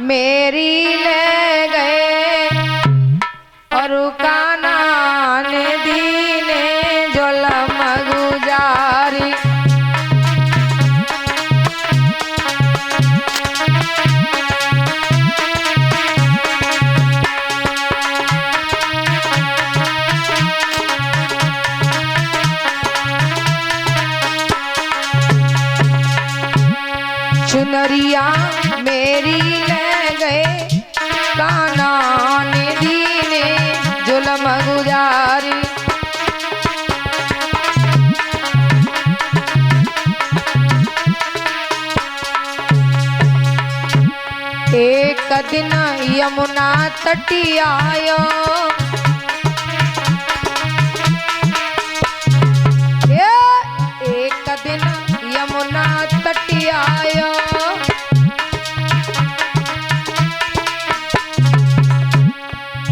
मेरी ले गए और काना ने दीने जुल्म गुजारी। चुनरिया मेरी ले गए काना ने दीने जुल्म गुजारी। एक दिन यमुना तटी आयो एक दिन यमुना तटी आयो।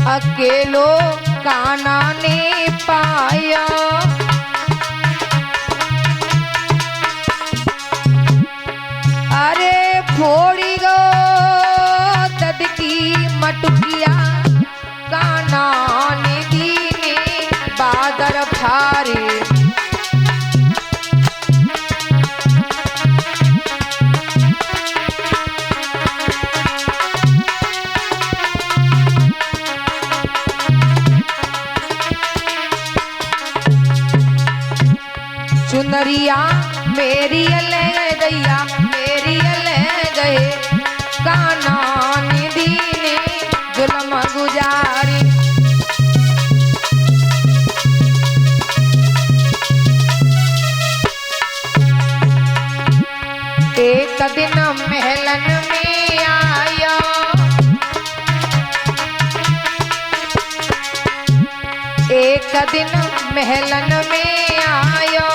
अकेलो काना ने पाया अरे फोड़ी गो दद की मटकिया काना ने दीने बादर फारे। चुनरिया मेरी ले गैया मेरी ले गए काना ने दीने जुल्म गुजारी। एक दिन महलन में आया एक दिन महलन में आयो।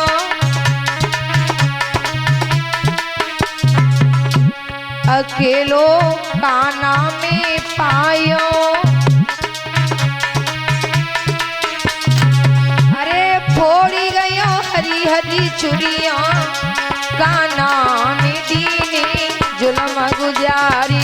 अकेलो काना में पायो अरे फोड़ी गयो हरी हरी चुरिया काना ने दीने जुल्म गुजारी।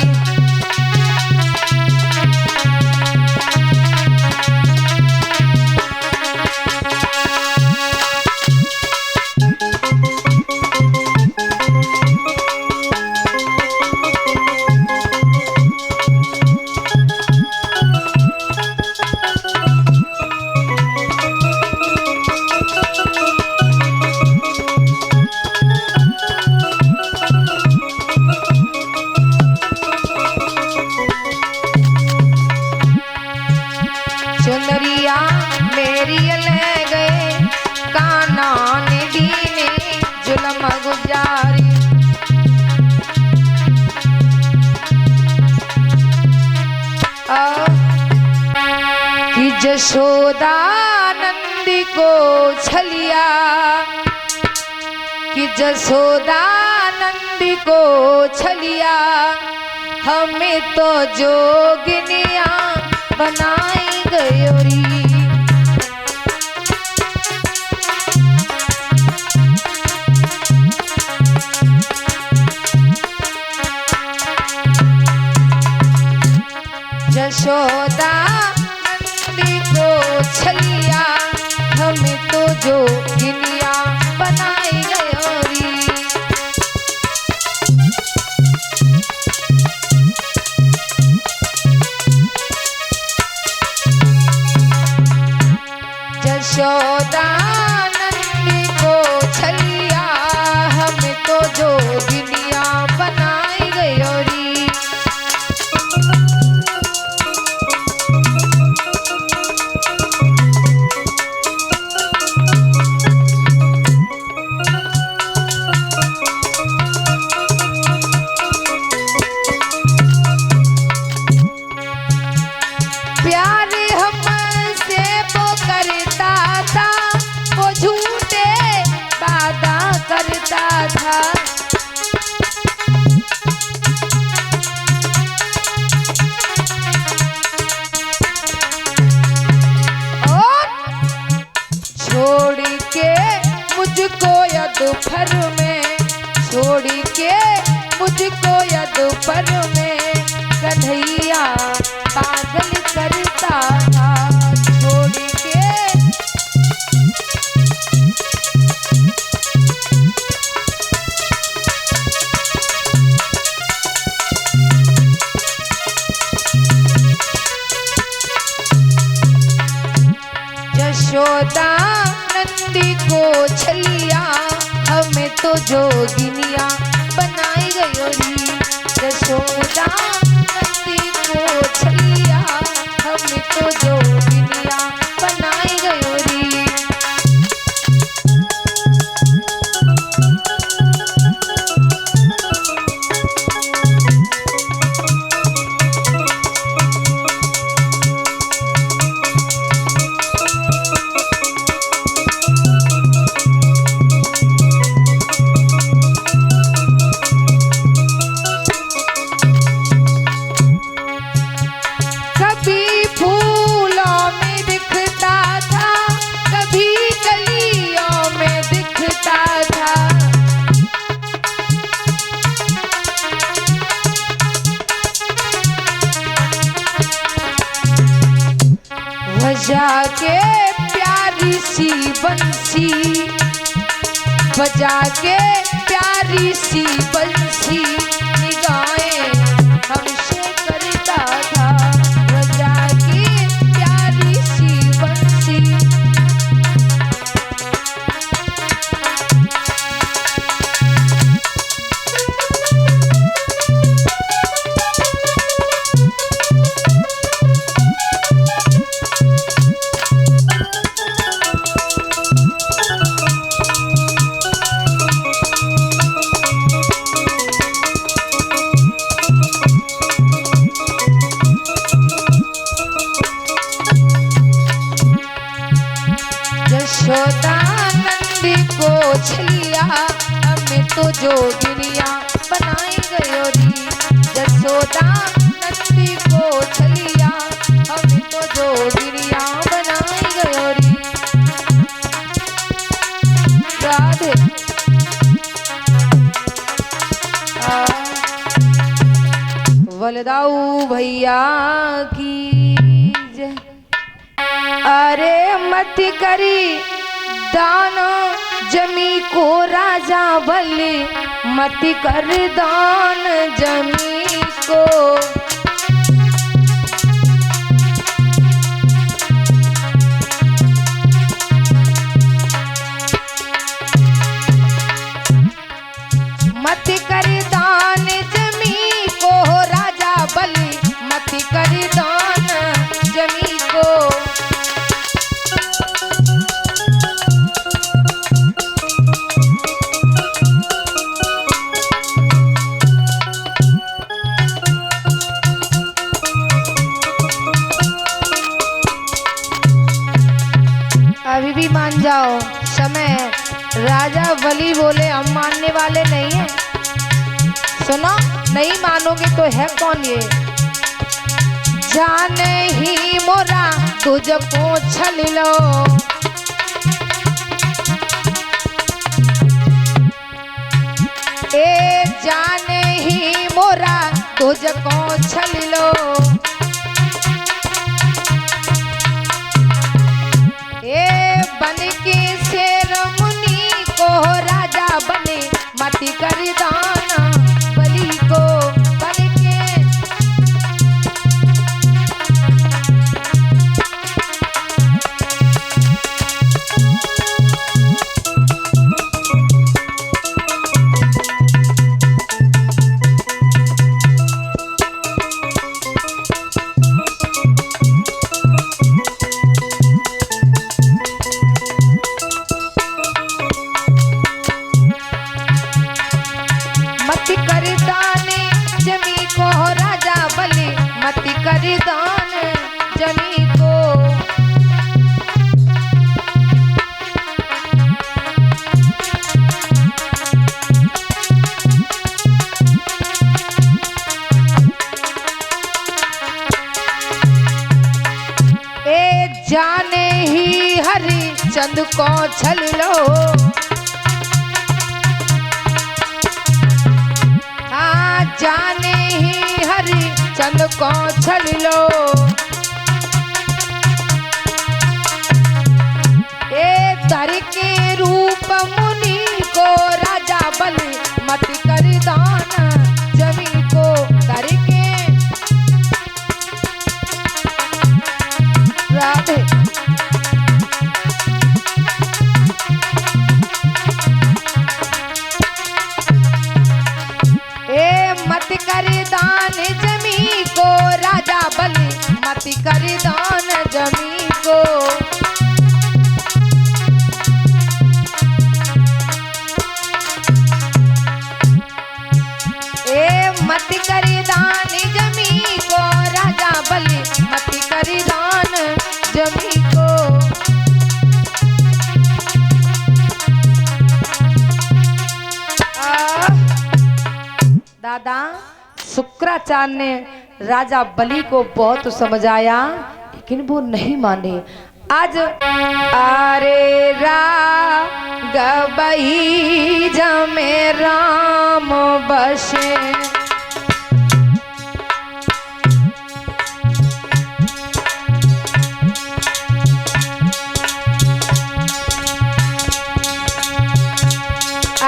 चुनरिया मेरी ले गए काना ने दीने जुल्म गुजारी। कि जशोदा नंदी को छलिया कि जशोदा नंदी को छलिया हमें तो जोगिनिया बनाई गयोरी। जशोदा नंदी को छलिया हमें तो जोगिनिया बनाई गयोरी। जशोदा नंदी को छलिया हमें तो जोगिनिया बनाई गयोरी। यशोदा नंदी को छलिया, हमें तो जोगिनिया बनाई गयोरी। यशोदा नंदी को छलिया, हमें तो जोगिनिया बनाई गयोरी। बजा के प्यारी सी बंसी, बजा के प्यारी सी बंसी, निगाहें हमसे करता था। बजा के प्यारी सी बंसी, यशोदा नंदी को छलिया, हमें तो जोगिनिया बनाई गयोरी। यशोदा नंदी को छलिया, हमें तो जोगिनिया बनाई गयोरी। राधे वलदाऊ भैया की जय। अरे मत करी दान जमी को राजा बलि, मत कर दान जमी को। मत कर दान जमी को राजा बलि, मत कर दान जमी को। अभी भी मान जाओ समय। राजा बलि बोले हम मानने वाले नहीं हैं। सुनो, नहीं मानोगे तो है कौन ये। जाने ही मोरा तुझको छल लो, ए जाने ही मोरा तुझको छल लो। ए बन के शेर मुनि को राजा बने, मत कर दान बलि को। बन के मत कर दान जमी को राजा बलि, मत कर दान जमी को। ए जाने ही हरि चंद को छल लो, जाने ही हरि चंद को छल लो। ए तर के रूप मुनि को राजा बलि, मत कर दान जमी को। तर के राधे दान जमी को राजा बलि मति कर दान जमी को। ए मति कर दान जमी को राजा बलि मति कर दान जमी को। दादा शुक्राचार्य ने राजा बलि को बहुत समझाया लेकिन वो नहीं माने। आज अरे राघवई जमे राम बसे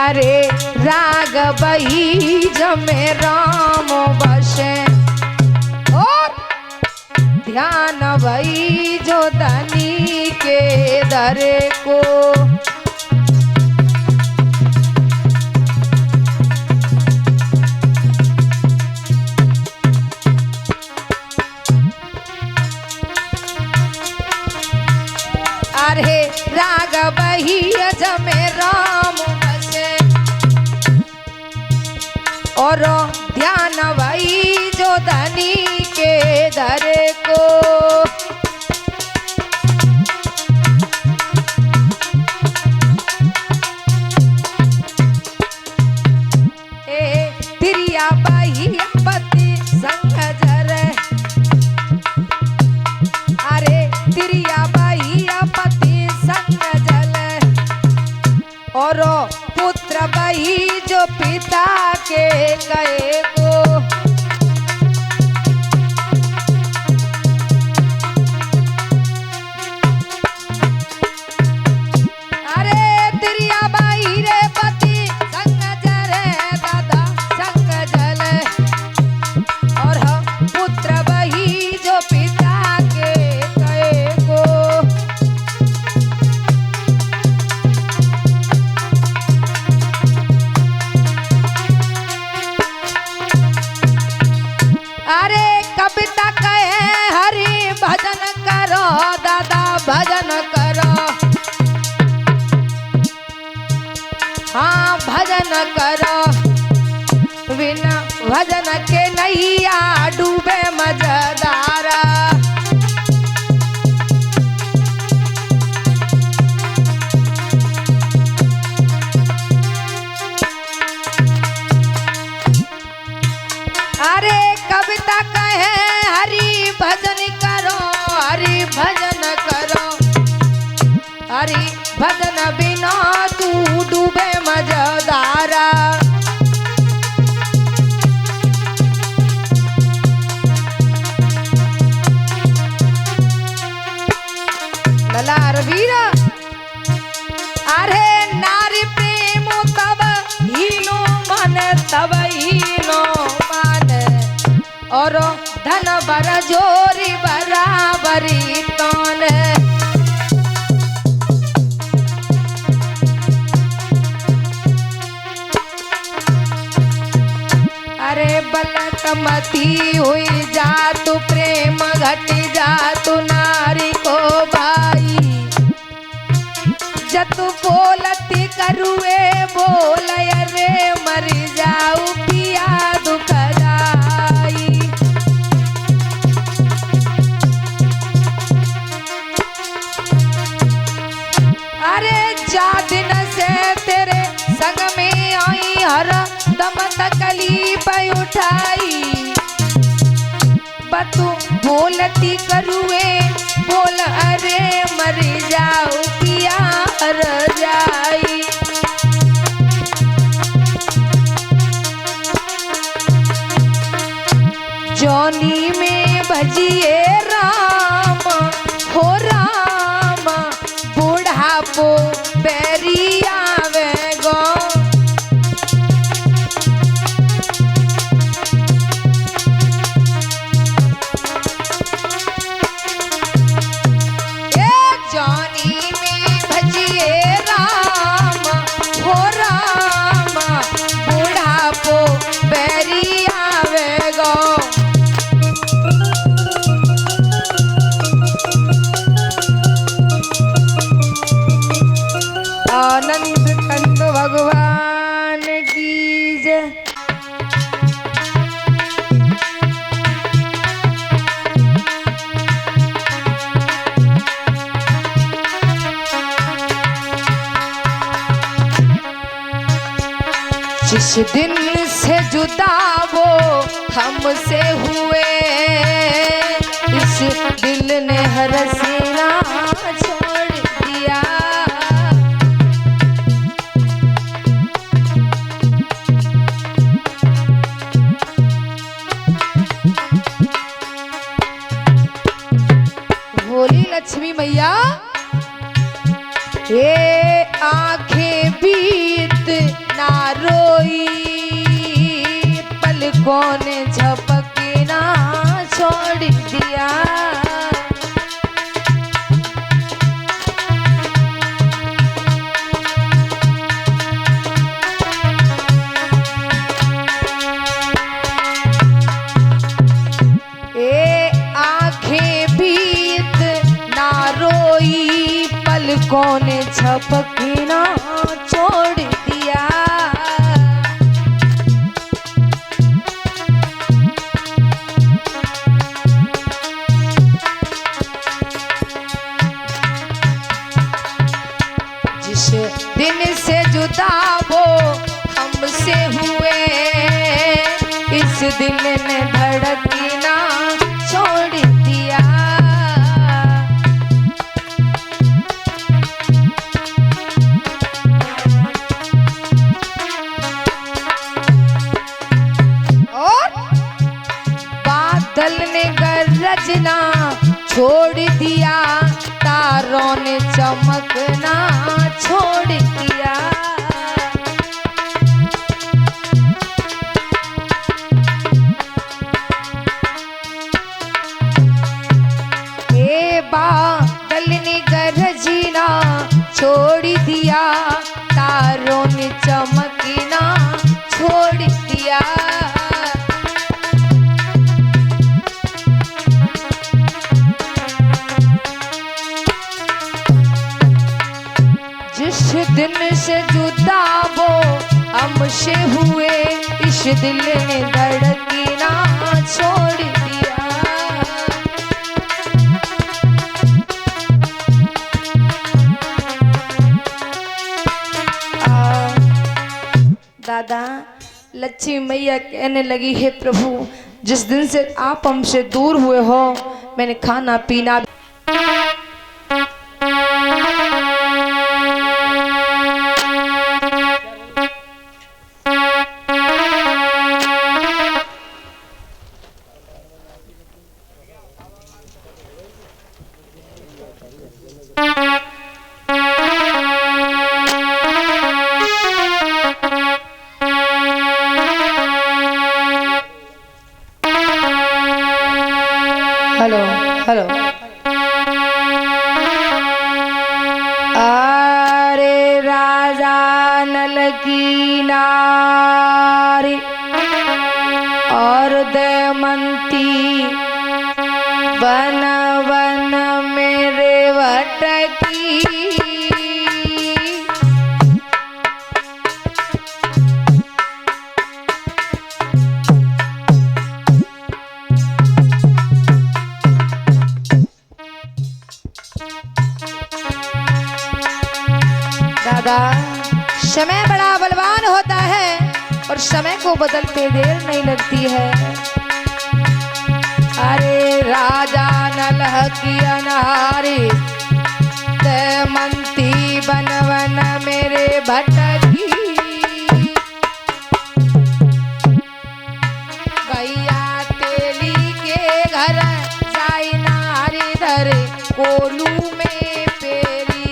अरे राघवई जमे राम बसे और ध्यान वही जो धनी के दरे को। अरे राघवई जमे राम और ध्यान वही जो धनी के दरे को। ए तिरिया बाई पति संग जरे अरे तिरिया बाई पति संग जले और पुत्र बाई जो पिता के गए को। अरे तिरिया बाई रे पति संग जरे दादा संग जले और पुत्र बाई जो पिता के गए को। अरे कविता कहे हरि भजन करो दादा भजन करो। हाँ भजन करो बिना भजन के नैया डूबे मजेदारा। अरे कविता कहे हरि भजन करो हरि भजन करो हरि भजन बिना तू डूबे मजेदारा। लला रवीरा अरे नारी प्रेम तब हीनो मन तब हीनो और धन बर जोरी बराबरी तौन। अरे बलकमती हुई जा तू प्रेम घट जा तू नारी को भाई जतु बोलती करुए बोल रे मर जाऊ पिया दुख दाई। अरे जा दिन से तेरे संग में आई हर दम तकलीफ उठाई बतू बोलती करुए बोल अरे मर जाऊ पिया हर जाई। जौनी में भजिए राम हो राम बुढ़ापो बैरी आवे गो। जौनी में भजिए राम हो राम बुढ़ापो बैरी आवे जिस दिन से जुदा वो हमसे हुए, इस दिल ने हर सीना छोड़ दिया। बोली लक्ष्मी मैया, ये आंखें बीत ना रोई, पलकों ने झपकना छोड़ दिया। ये आंखें बीत ना रोई, पलकों ने झपकना छोड़ दिया। जिस दिन से जुदा वो हमसे हुए, इस दिल ने धड़कना छोड़ दिया। बादल ने गरजना छोड़ दिया, तारों ने चमकना छोड़ दिया। ए बादल ने गरजना छोड़ दिया, तारों ने चमकना छोड़ दिया। जिस दिन से जुदा वो हमसे हुए, इस दिल ने धड़कना छोड़ दिया। दादा लक्ष्मी मैया कहने लगी, हे प्रभु, जिस दिन से आप हमसे दूर हुए हो, मैंने खाना पीना हेलो हेलो अरे राजा नल की नारी और दमयंती वन वन मेरे भटकी। दादा समय बड़ा बलवान होता है और समय को बदलते देर नहीं लगती है। अरे राजा नल की अनारी दमयंती वन वन मेरे भटकी। भैया तेली के घर जाई नारी धर कोलू में पेरी।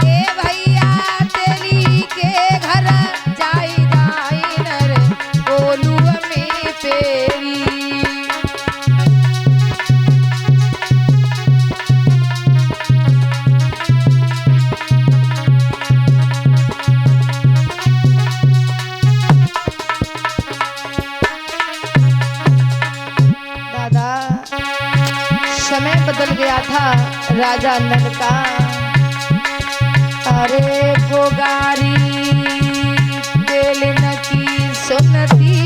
ए भैया तेली के घर जाई नर कोलू में पेरी। समय बदल गया था राजा नल का। अरे गोगारी तेल न की सुनती।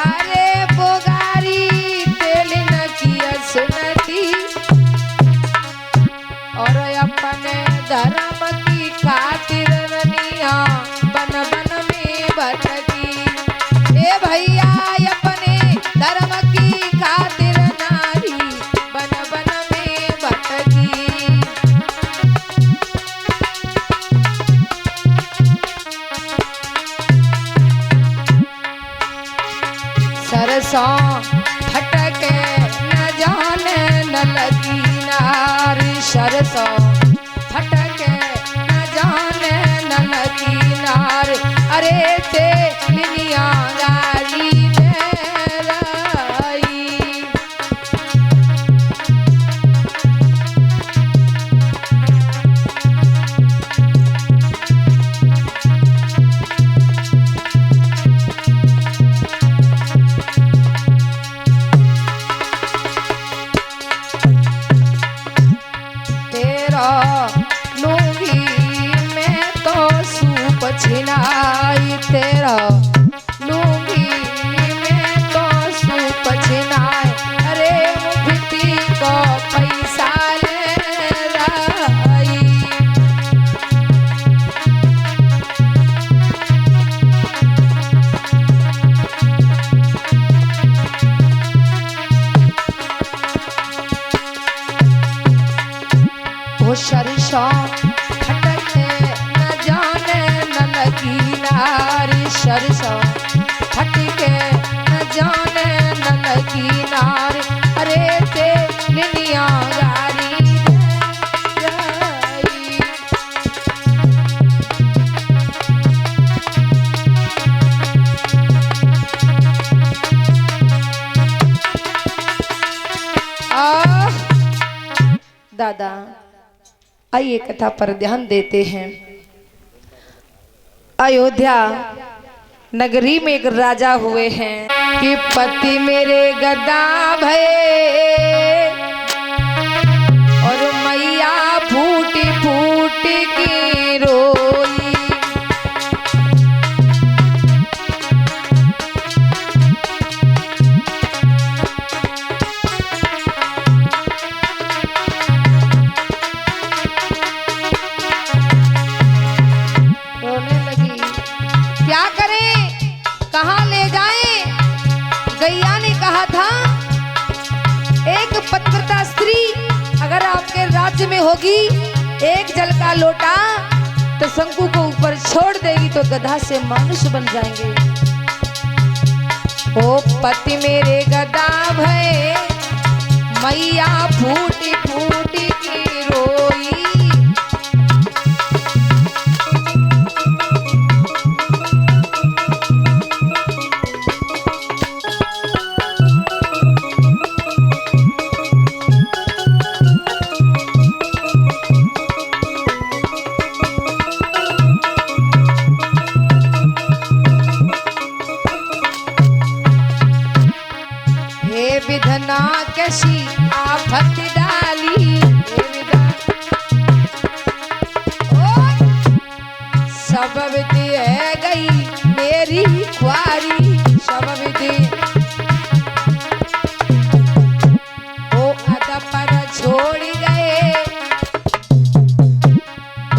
अरे गोगारी तेल न की सुनती और अपने धर्म भैया अपने धर्म की खातिर नारी बन बन में भटकी। सरसों फटके न जाने न लगी नारी, सरसों फटके न जाने न लगी नार। अरे ते लिनिया गाली दे रही। तेरा लूंगी मैं तो सूप छिनाई, तेरा लूंगी मैं तो सूप छिनाई। अरे मुफ्ती को पैसा ले रही। वो सरसों फटके न जाने न लगी नारी, सरसों फटके न जाने न लगी नारी। अरे ते लिनिया गारी दे रही। दादा आइए कथा पर ध्यान देते हैं। अयोध्या नगरी में एक राजा हुए हैं कि पति मेरे गदा भये और मैया फूटी फूटी की रोई। क्या करें, कहाँ ले जाएं? गैया ने कहा था एक पतिव्रता स्त्री अगर आपके राज्य में होगी, एक जल का लोटा तो शंकु को ऊपर छोड़ देगी तो गधा से मनुष्य बन जाएंगे। ओ पति मेरे गदा भये मैया फूटी फूटी की रोई। विधना कैसी आफत डाली, सब विधि है गई मेरी ख्वारी, सब विधि ओ अद पर छोड़ गए,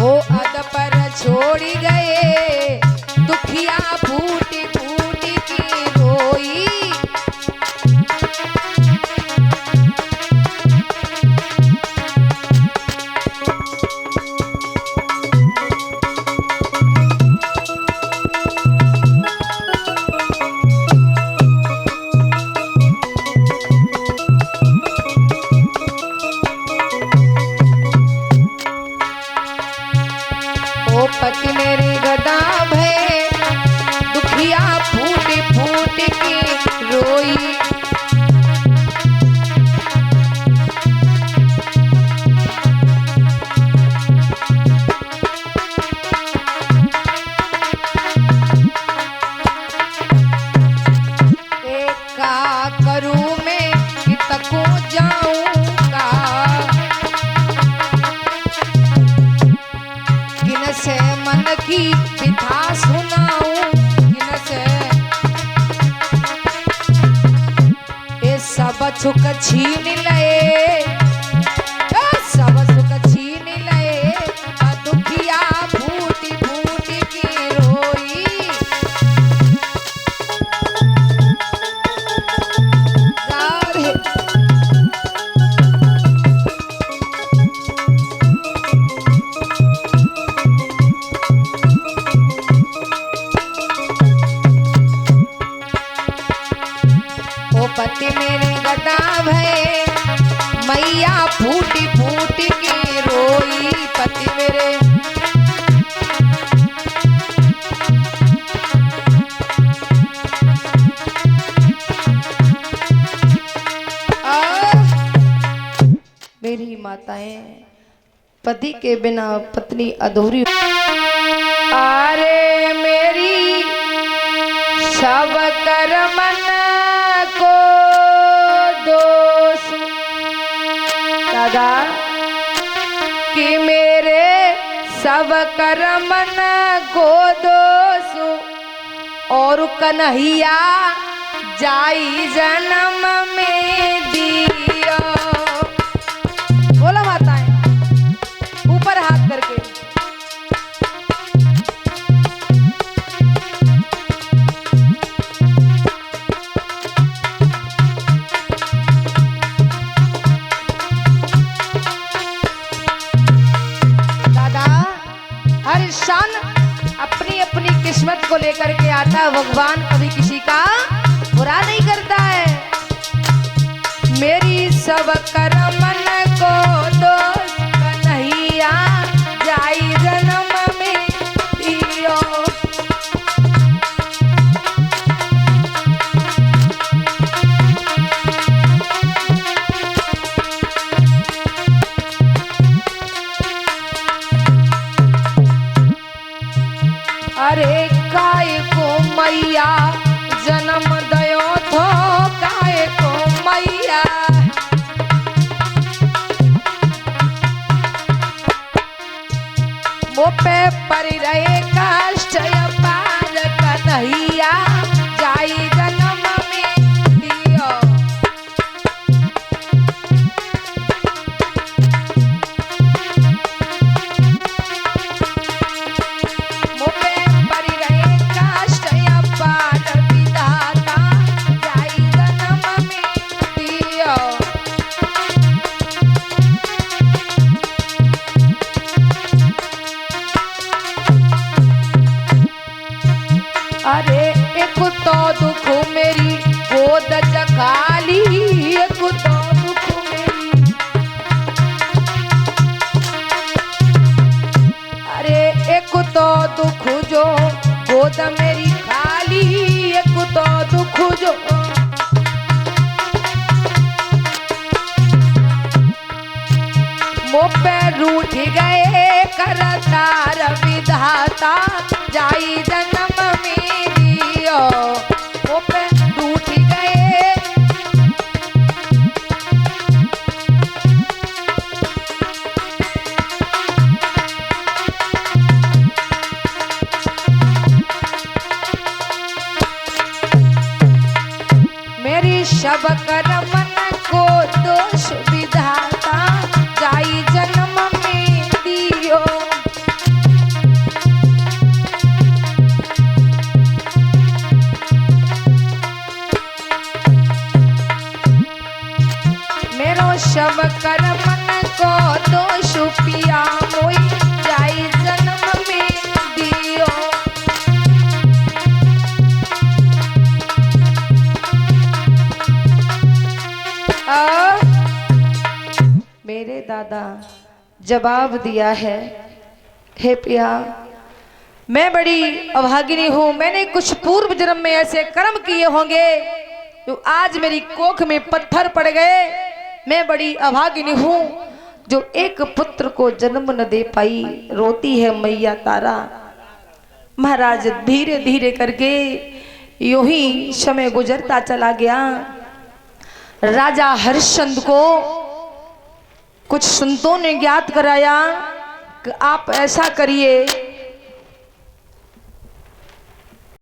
ओ अद पर छोड़ गए दुखिया फूटी फूटी की रोई। पति मेरी गदा भये दुखिया फूटी फूटी की रोई। का करूं मैं कितको जाऊंगा, किन से मन की बिथा सुनाऊं, किन से ये सब सुख छीन लए, सब सुख छीन लए दुखिया फूटी फूटी की रोई। माताएं, पति के बिना पत्नी अधूरी। अरे मेरी सब कर्मन को दोष दादा कि मेरे सब कर्मन को दोष और कन्हैया जाई जन्म में दिया। बोला माताएं ऊपर हाथ करके। दादा हर इंसान अपनी अपनी किस्मत को लेकर के आता है, भगवान कभी किसी का बुरा नहीं करता है। मेरी सब कर्मन को दोष कन्हैया जाई जन्म में दियो। अरे काय को मैया जन्म दयो थो, काय को मैया मोपे परि रहे कष्ट पार कन्हैया जाई जन्म में दियो। मोपे परि रहे कष्ट पार विधाता जाई जन्म में दियो। अरे एक तो दुख मेरी गोद जखाली, एक तो दुख मेरी। अरे एक तो दुख जो गोद मेरी खाली, एक तो दुख जो मोपे रूठ गए करतार विधाता जाई जन्म में दियो। मोपे रूठ गए मेरी सब कर्मन को दोष विधाता जाई जन्म में दियो। मेरो सब कर्मन को दोष पिया मोई जाई जन्म में दियो। मेरे दादा जवाब दिया है, हे पिया मैं बड़ी अभागिनी हूँ, मैंने कुछ पूर्व जन्म में ऐसे कर्म किए होंगे जो आज मेरी कोख में पत्थर पड़ गए। मैं बड़ी अभागिनी हूँ जो एक पुत्र को जन्म न दे पाई। रोती है मैया तारा। महाराज धीरे धीरे करके यूं ही समय गुजरता चला गया। राजा हरिश्चंद्र को कुछ संतों ने ज्ञात कराया कि आप ऐसा करिए